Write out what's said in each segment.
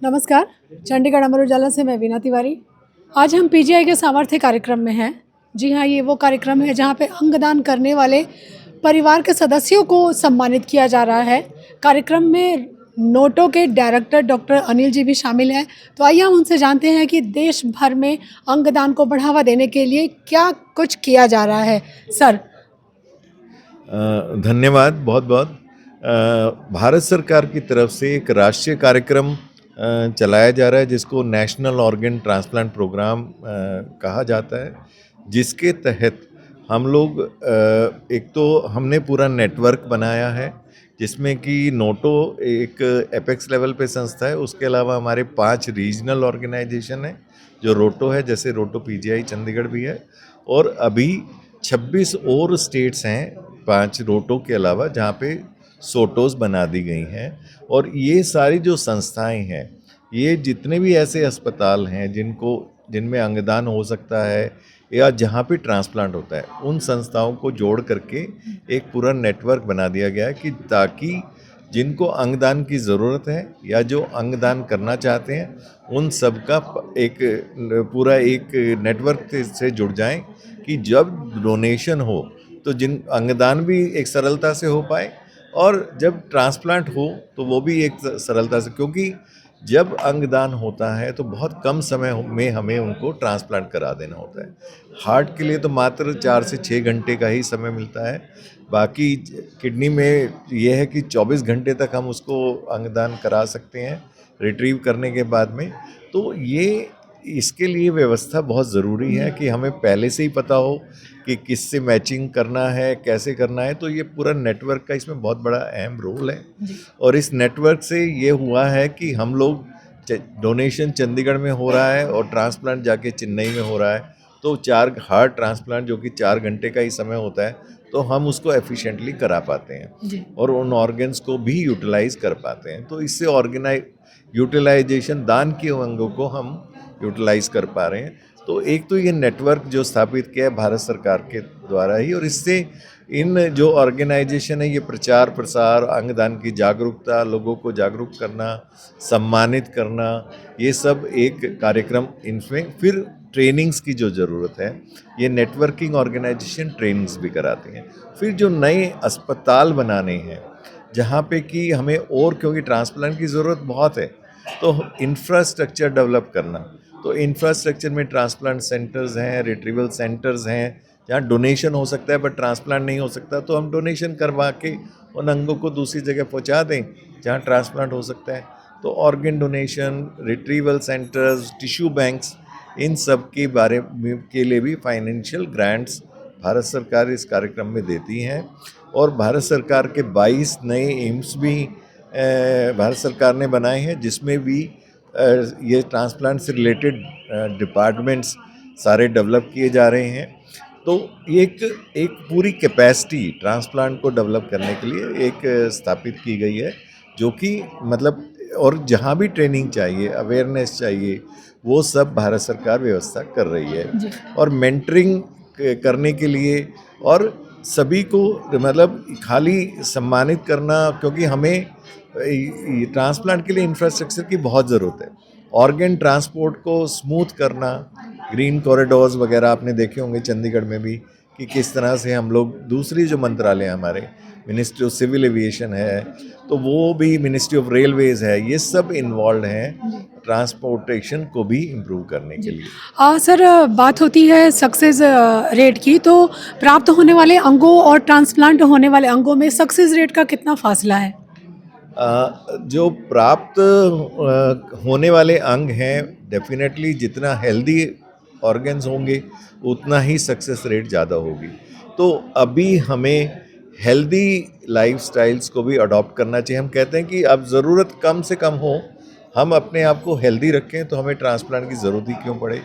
नमस्कार। चंडीगढ़ अमर उजाला से मैं वीना तिवारी। आज हम पीजीआई के सामर्थ्य कार्यक्रम में हैं। जी हाँ, ये वो कार्यक्रम है जहाँ पे अंगदान करने वाले परिवार के सदस्यों को सम्मानित किया जा रहा है। कार्यक्रम में नोटो के डायरेक्टर डॉक्टर अनिल जी भी शामिल हैं। तो आइए हम उनसे जानते हैं कि देश भर में अंगदान को बढ़ावा देने के लिए क्या कुछ किया जा रहा है। सर। धन्यवाद बहुत बहुत। भारत सरकार की तरफ से एक राष्ट्रीय कार्यक्रम चलाया जा रहा है जिसको नेशनल ऑर्गन ट्रांसप्लांट प्रोग्राम कहा जाता है, जिसके तहत हम लोग एक तो हमने पूरा नेटवर्क बनाया है जिसमें कि नोटो एक एपेक्स लेवल पे संस्था है। उसके अलावा हमारे 5 रीजनल ऑर्गेनाइजेशन हैं जो रोटो है, जैसे रोटो पीजीआई चंडीगढ़ भी है, और अभी 26 और स्टेट्स हैं 5 रोटो के अलावा जहाँ पे सोटोस बना दी गई हैं। और ये सारी जो संस्थाएं हैं, ये जितने भी ऐसे अस्पताल हैं जिनमें अंगदान हो सकता है या जहाँ पे ट्रांसप्लांट होता है, उन संस्थाओं को जोड़ करके एक पूरा नेटवर्क बना दिया गया है कि ताकि जिनको अंगदान की ज़रूरत है या जो अंगदान करना चाहते हैं उन सब का पूरा एक नेटवर्क से जुड़ जाएं कि जब डोनेशन हो तो जिन अंगदान भी एक सरलता से हो पाए और जब ट्रांसप्लांट हो तो वो भी एक सरलता से, क्योंकि जब अंगदान होता है तो बहुत कम समय में हमें उनको ट्रांसप्लांट करा देना होता है। हार्ट के लिए तो मात्र 4 से 6 घंटे का ही समय मिलता है। बाकी किडनी में यह है कि 24 घंटे तक हम उसको अंगदान करा सकते हैं रिट्रीव करने के बाद में। तो ये इसके लिए व्यवस्था बहुत ज़रूरी है कि हमें पहले से ही पता हो कि किससे मैचिंग करना है, कैसे करना है। तो ये पूरा नेटवर्क का इसमें बहुत बड़ा अहम रोल है। और इस नेटवर्क से ये हुआ है कि हम लोग डोनेशन चंडीगढ़ में हो रहा है और ट्रांसप्लांट जाके चेन्नई में हो रहा है। तो 4 हार्ट ट्रांसप्लांट जो कि 4 घंटे का ही समय होता है, तो हम उसको एफिशिएंटली करा पाते हैं और उन ऑर्गन्स को भी यूटिलाइज कर पाते हैं। तो इससे यूटिलाइजेशन, दान के अंगों को हम यूटिलाइज कर पा रहे हैं। तो एक तो ये नेटवर्क जो स्थापित किया है भारत सरकार के द्वारा ही, और इससे इन जो ऑर्गेनाइजेशन है ये प्रचार प्रसार, अंगदान की जागरूकता, लोगों को जागरूक करना, सम्मानित करना, ये सब एक कार्यक्रम। इनमें फिर ट्रेनिंग्स की जो ज़रूरत है, ये नेटवर्किंग ऑर्गेनाइजेशन ट्रेनिंग्स भी कराते हैं। फिर जो नए अस्पताल बनाने हैं जहाँ पे कि हमें, और क्योंकि ट्रांसप्लांट की ज़रूरत बहुत है, तो इंफ्रास्ट्रक्चर डेवलप करना। तो इंफ्रास्ट्रक्चर में ट्रांसप्लांट सेंटर्स हैं, रिट्रीवल सेंटर्स हैं, जहाँ डोनेशन हो सकता है बट ट्रांसप्लांट नहीं हो सकता, तो हम डोनेशन करवा के उन अंगों को दूसरी जगह पहुँचा दें जहाँ ट्रांसप्लांट हो सकता है। तो organ donation, retrieval centres, tissue banks, इन सब के बारे में के लिए भी फाइनेंशियल ग्रांट्स भारत सरकार इस कार्यक्रम में देती हैं। और भारत सरकार के 22 नए एम्स भी भारत सरकार ने बनाए हैं, जिसमें भी ये ट्रांसप्लांट से रिलेटेड डिपार्टमेंट्स सारे डेवलप किए जा रहे हैं। तो एक पूरी कैपेसिटी ट्रांसप्लांट को डेवलप करने के लिए एक स्थापित की गई है, जो कि मतलब, और जहाँ भी ट्रेनिंग चाहिए, अवेयरनेस चाहिए, वो सब भारत सरकार व्यवस्था कर रही है। और मेंटरिंग करने के लिए और सभी को मतलब खाली सम्मानित करना, क्योंकि हमें ट्रांसप्लांट के लिए इंफ्रास्ट्रक्चर की बहुत ज़रूरत है। ऑर्गन ट्रांसपोर्ट को स्मूथ करना, ग्रीन कॉरिडोर्स वगैरह आपने देखे होंगे चंडीगढ़ में भी, कि किस तरह से हम लोग दूसरी जो मंत्रालय हमारे, मिनिस्ट्री ऑफ सिविल एविएशन है, तो वो भी मिनिस्ट्री ऑफ रेलवेज़ है, ये सब इन्वॉल्व हैं ट्रांसपोर्टेशन को भी इम्प्रूव करने के लिए। सर, बात होती है सक्सेस रेट की, तो प्राप्त होने वाले अंगों और ट्रांसप्लांट होने वाले अंगों में सक्सेस रेट का कितना फासला है? जो प्राप्त होने वाले अंग हैं, डेफिनेटली जितना हेल्दी ऑर्गन्स होंगे उतना ही सक्सेस रेट ज़्यादा होगी। तो अभी हमें हेल्दी लाइफस्टाइल्स को भी अडॉप्ट करना चाहिए। हम कहते हैं कि अब ज़रूरत कम से कम हो, हम अपने आप को हेल्दी रखें तो हमें ट्रांसप्लांट की ज़रूरत ही क्यों पड़े।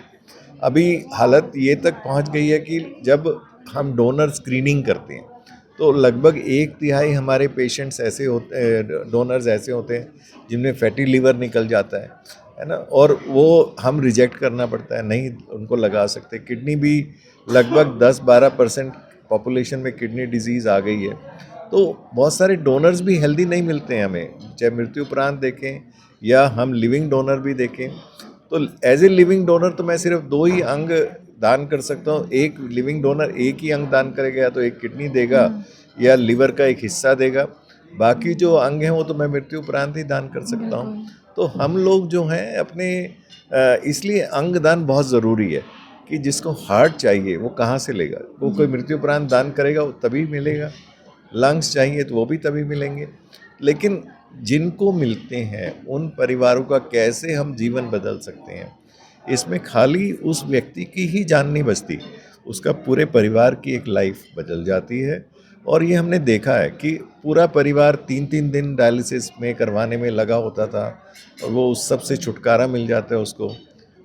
अभी हालत ये तक पहुंच गई है कि जब हम डोनर स्क्रीनिंग करते हैं तो लगभग 1/3 हमारे पेशेंट्स ऐसे होते, डोनर्स ऐसे होते हैं जिनमें फैटी लिवर निकल जाता है ना, और वो हम रिजेक्ट करना पड़ता है, नहीं उनको लगा सकते। किडनी भी लगभग 10-12% पॉपुलेशन में किडनी डिजीज़ आ गई है। तो बहुत सारे डोनर्स भी हेल्दी नहीं मिलते हैं हमें, चाहे मृत्यु उपरांत देखें या हम लिविंग डोनर भी देखें तो एज ए लिविंग डोनर तो मैं सिर्फ 2 ही अंग दान कर सकता हूँ। एक लिविंग डोनर एक ही अंग दान करेगा, या तो एक किडनी देगा या लिवर का एक हिस्सा देगा। बाकी जो अंग हैं वो तो मैं मृत्यु उपरांत ही दान कर सकता हूँ। तो हम लोग जो हैं अपने इसलिए अंग दान बहुत ज़रूरी है कि जिसको हार्ट चाहिए वो कहाँ से लेगा? वो कोई मृत्यु उपरांत दान करेगा वो तभी मिलेगा। लंग्स चाहिए तो वो भी तभी मिलेंगे। लेकिन जिनको मिलते हैं उन परिवारों का कैसे हम जीवन बदल सकते हैं, इसमें खाली उस व्यक्ति की ही जान नहीं बचती, उसका पूरे परिवार की एक लाइफ बदल जाती है। और ये हमने देखा है कि पूरा परिवार 3-3 दिन डायलिसिस में करवाने में लगा होता था और वो उस सब से छुटकारा मिल जाता है उसको।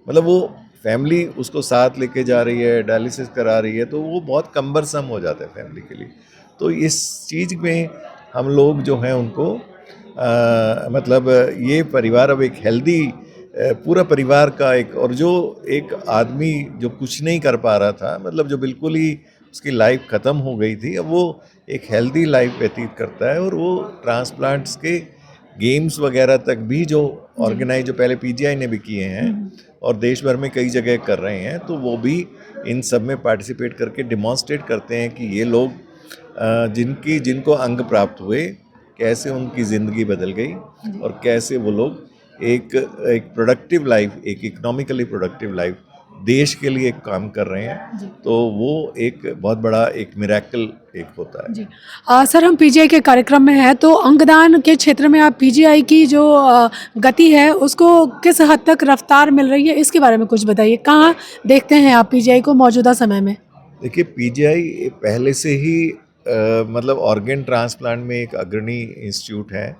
मतलब वो फैमिली उसको साथ लेके जा रही है, डायलिसिस करा रही है, तो वो बहुत कम्बरसम हो जाता है फैमिली के लिए। तो इस चीज़ में हम लोग जो हैं उनको मतलब ये परिवार अब एक हेल्दी पूरा परिवार का एक, और जो एक आदमी जो कुछ नहीं कर पा रहा था, मतलब जो बिल्कुल ही उसकी लाइफ ख़त्म हो गई थी, अब वो एक हेल्दी लाइफ व्यतीत करता है। और वो ट्रांसप्लांट्स के गेम्स वगैरह तक भी जो ऑर्गेनाइज जो पहले पीजीआई ने भी किए हैं और देश भर में कई जगह कर रहे हैं, तो वो भी इन सब में पार्टिसिपेट करके डिमॉन्स्ट्रेट करते हैं कि ये लोग जिनको अंग प्राप्त हुए कैसे उनकी ज़िंदगी बदल गई और कैसे वो लोग एक प्रोडक्टिव लाइफ, एक इकोनॉमिकली प्रोडक्टिव लाइफ देश के लिए काम कर रहे हैं। तो वो एक बहुत बड़ा एक मिरेकल एक होता है। जी सर, हम पीजीआई के कार्यक्रम में हैं, तो अंगदान के क्षेत्र में आप पीजीआई की जो गति है उसको किस हद तक रफ्तार मिल रही है, इसके बारे में कुछ बताइए। कहाँ देखते हैं आप पीजीआई को मौजूदा समय में? देखिए, पीजीआई पहले से ही मतलब ऑर्गन ट्रांसप्लांट में एक अग्रणी इंस्टीट्यूट है,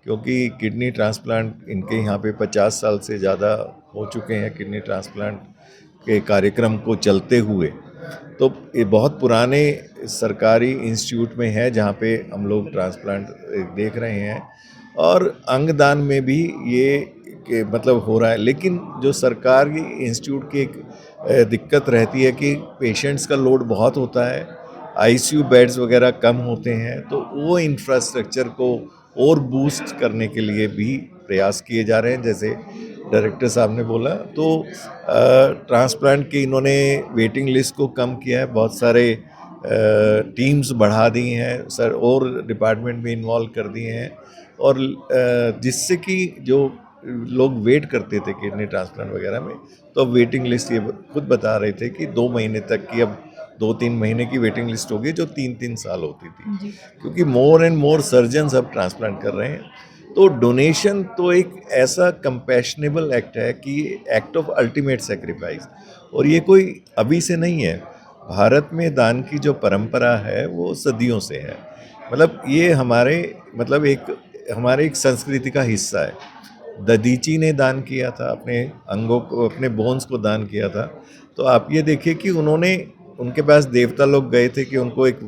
क्योंकि किडनी ट्रांसप्लांट इनके यहाँ पे 50 साल से ज़्यादा हो चुके हैं किडनी ट्रांसप्लांट के कार्यक्रम को चलते हुए। तो ये बहुत पुराने सरकारी इंस्टीट्यूट में है जहाँ पे हम लोग ट्रांसप्लांट देख रहे हैं, और अंगदान में भी ये मतलब हो रहा है। लेकिन जो सरकारी इंस्टीट्यूट की एक दिक्कत रहती है कि पेशेंट्स का लोड बहुत होता है, आईसीयू बेड्स वगैरह कम होते हैं, तो वो इंफ्रास्ट्रक्चर को और बूस्ट करने के लिए भी प्रयास किए जा रहे हैं। जैसे डायरेक्टर साहब ने बोला, तो ट्रांसप्लांट की इन्होंने वेटिंग लिस्ट को कम किया है, बहुत सारे टीम्स बढ़ा दी हैं सर, और डिपार्टमेंट भी इन्वॉल्व कर दिए हैं, और जिससे कि जो लोग वेट करते थे किडनी ट्रांसप्लांट वगैरह में, तो वेटिंग लिस्ट ये खुद बता रहे थे कि 2 महीने तक की, अब 2-3 महीने की वेटिंग लिस्ट होगी जो 3-3 साल होती थी, क्योंकि मोर एंड मोर सर्जन्स अब ट्रांसप्लांट कर रहे हैं। तो डोनेशन तो एक ऐसा कंपैशनेबल एक्ट है कि एक्ट ऑफ अल्टीमेट सेक्रीफाइस, और ये कोई अभी से नहीं है। भारत में दान की जो परंपरा है वो सदियों से है। मतलब ये हमारे एक संस्कृति का हिस्सा है। ददीची ने दान किया था, अपने अंगों को, अपने बोन्स को दान किया था। तो आप ये देखिए कि उनके पास देवता लोग गए थे कि उनको एक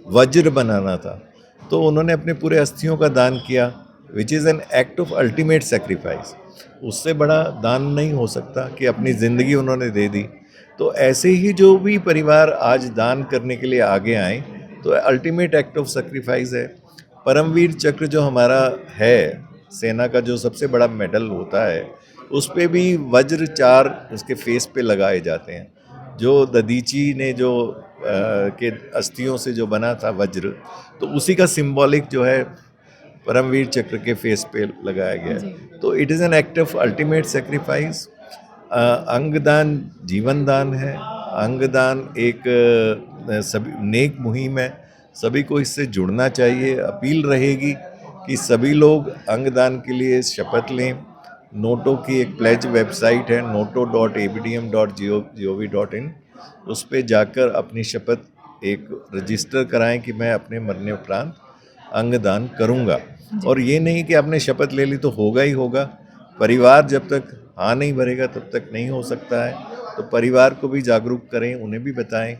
वज्र बनाना था, तो उन्होंने अपने पूरे अस्थियों का दान किया, which is an act of ultimate sacrifice. उससे बड़ा दान नहीं हो सकता कि अपनी ज़िंदगी उन्होंने दे दी। तो ऐसे ही जो भी परिवार आज दान करने के लिए आगे आए, तो अल्टीमेट एक्ट ऑफ सेक्रीफाइस है। परमवीर चक्र जो हमारा है, सेना का जो सबसे बड़ा मेडल होता है, उस पे भी वज्र 4 उसके फेस पे लगाए जाते हैं। जो ददीची ने जो के अस्थियों से जो बना था वज्र, तो उसी का सिंबॉलिक जो है परमवीर चक्र के फेस पे लगाया गया है। तो it is an act of ultimate sacrifice. अंगदान जीवन दान है। अंगदान एक सभी नेक मुहिम है, सभी को इससे जुड़ना चाहिए। अपील रहेगी कि सभी लोग अंगदान के लिए शपथ लें। नोटो की एक प्लेज वेबसाइट है, noto.abdm.gov.in, उस पे जाकर अपनी शपथ एक रजिस्टर कराएं कि मैं अपने मरने उपरांत अंगदान करूंगा। और ये नहीं कि आपने शपथ ले ली तो होगा ही होगा। परिवार जब तक हाँ नहीं भरेगा तब तक नहीं हो सकता है। तो परिवार को भी जागरूक करें, उन्हें भी बताएं।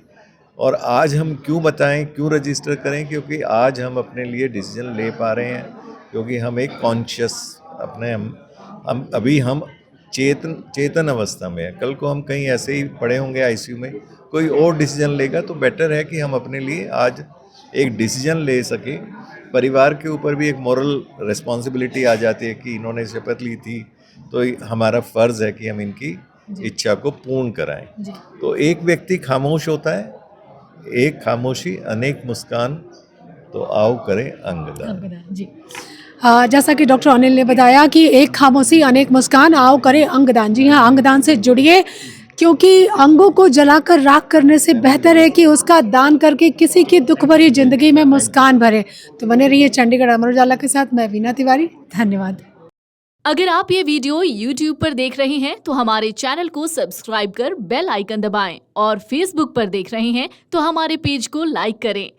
और आज हम क्यों बताएं, क्यों रजिस्टर करें? क्योंकि आज हम अपने लिए डिसीजन ले पा रहे हैं, क्योंकि हम एक कॉन्शियस हम चेतन अवस्था में है। कल को हम कहीं ऐसे ही पड़े होंगे आईसीयू में, कोई और डिसीजन लेगा, तो बेटर है कि हम अपने लिए आज एक डिसीजन ले सके। परिवार के ऊपर भी एक मॉरल रिस्पॉन्सिबिलिटी आ जाती है कि इन्होंने शपथ ली थी, तो हमारा फ़र्ज़ है कि हम इनकी इच्छा को पूर्ण कराएं। तो एक व्यक्ति खामोश होता है, एक खामोशी अनेक मुस्कान, तो आओ करें अंगदान। जी। जैसा कि डॉक्टर अनिल ने बताया कि एक खामोशी अनेक मुस्कान, आओ करें अंगदान। जी हाँ, अंगदान से जुड़िए, क्योंकि अंगों को जलाकर राख करने से बेहतर है कि उसका दान करके किसी की दुख भरी जिंदगी में मुस्कान भरे। तो बने रहिए चंडीगढ़ अमर उजाला के साथ। मैं वीना तिवारी, धन्यवाद। अगर आप ये वीडियो YouTube पर देख रहे हैं तो हमारे चैनल को सब्सक्राइब कर बेल आइकन दबाएं, और Facebook पर देख रहे हैं तो हमारे पेज को लाइक करें।